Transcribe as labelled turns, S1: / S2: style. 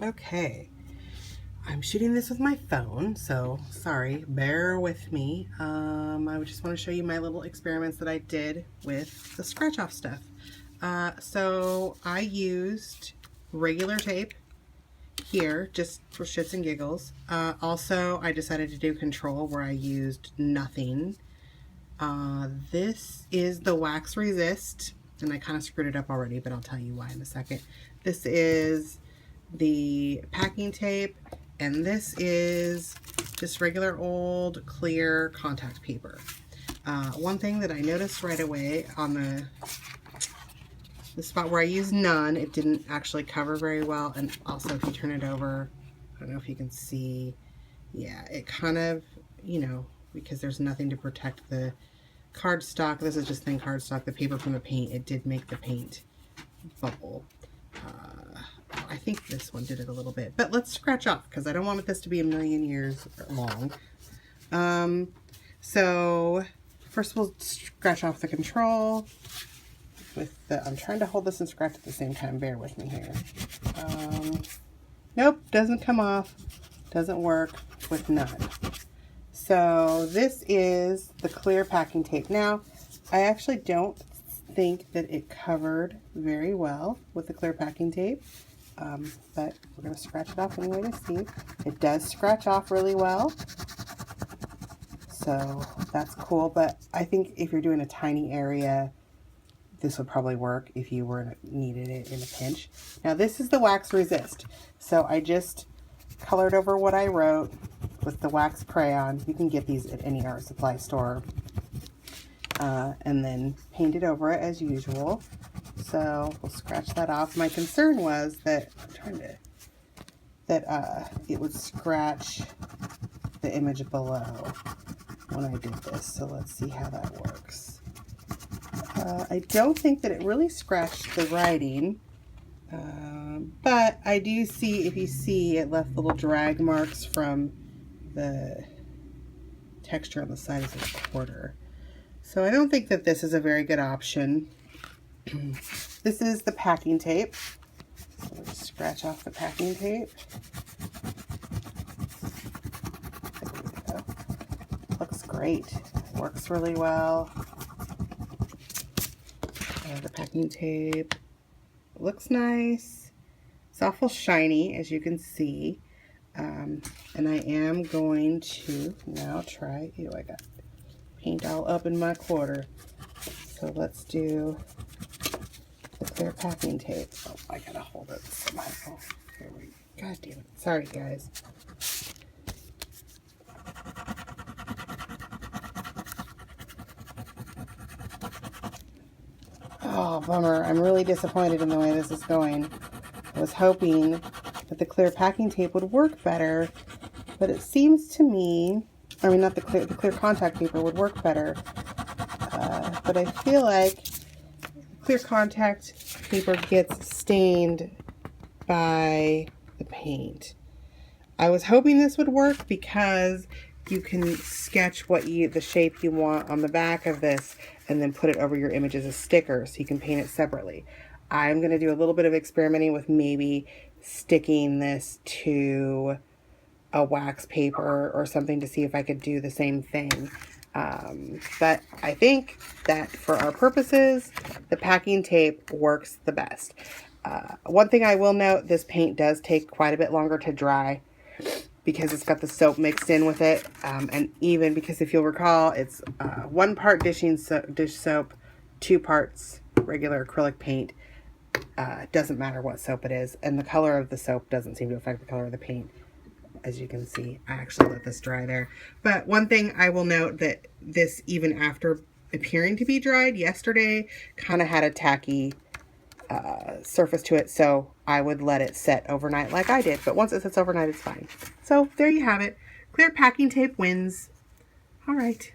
S1: Okay, I'm shooting this with my phone, so sorry, bear with me. I just want to show you my little experiments that I did with the scratch off stuff. So I used regular tape here just for shits and giggles. Also, I decided to do control where I used nothing. This is the wax resist, and I kind of screwed it up already, but I'll tell you why in a second. This is the packing tape, and this is just regular old clear contact paper. One thing that I noticed right away on the spot where I used none, it didn't actually cover very well, and also if you turn it over, I don't know if you can see, yeah, it kind of, because there's nothing to protect the cardstock. This is just thin cardstock. The paper from the paint, it did make the paint bubble. I think this one did it a little bit, but let's scratch off because I don't want this to be a million years long. So first we'll scratch off the control with the, I'm trying to hold this and scratch at the same time. Bear with me here. Nope, doesn't come off. Doesn't work with none. So this is the clear packing tape. Now, I actually don't think that it covered very well with the clear packing tape, but we're going to scratch it off anyway to see. It does scratch off really well, so that's cool, but I think if you're doing a tiny area, this would probably work if you needed it in a pinch. Now this is the wax resist, so I just colored over what I wrote with the wax crayon. You can get these at any art supply store, and then painted over it as usual. So we'll scratch that off. My concern was that it would scratch the image below when I did this. So let's see how that works. I don't think that it really scratched the writing, but I do see, if you see, it left little drag marks from the texture on the side of the quarter. So I don't think that this is a very good option. This is the packing tape. So we'll just scratch off the packing tape. There we go. Looks great. Works really well. The packing tape looks nice. It's awful shiny, as you can see. And I am going to now try, ew, I got paint all up in my quarter. So let's do the clear packing tape. Oh, I gotta hold it somehow. Here we go. God damn it. Sorry, guys. Oh, bummer. I'm really disappointed in the way this is going. I was hoping that the clear packing tape would work better, but it seems to me, I mean, not the clear contact paper would work better, but I feel like clear contact paper gets stained by the paint. I was hoping this would work because you can sketch the shape you want on the back of this and then put it over your image as a sticker so you can paint it separately. I'm going to do a little bit of experimenting with maybe sticking this to a wax paper or something to see if I could do the same thing. But I think that for our purposes, the packing tape works the best. One thing I will note, this paint does take quite a bit longer to dry because it's got the soap mixed in with it, and even because if you'll recall, it's 1 part dish soap, 2 parts regular acrylic paint. Doesn't matter what soap it is, and the color of the soap doesn't seem to affect the color of the paint. As you can see, I actually let this dry there. But one thing I will note, that this, even after appearing to be dried yesterday, kind of had a tacky surface to it, so I would let it set overnight like I did. But once it sits overnight, it's fine. So there you have it. Clear packing tape wins. All right.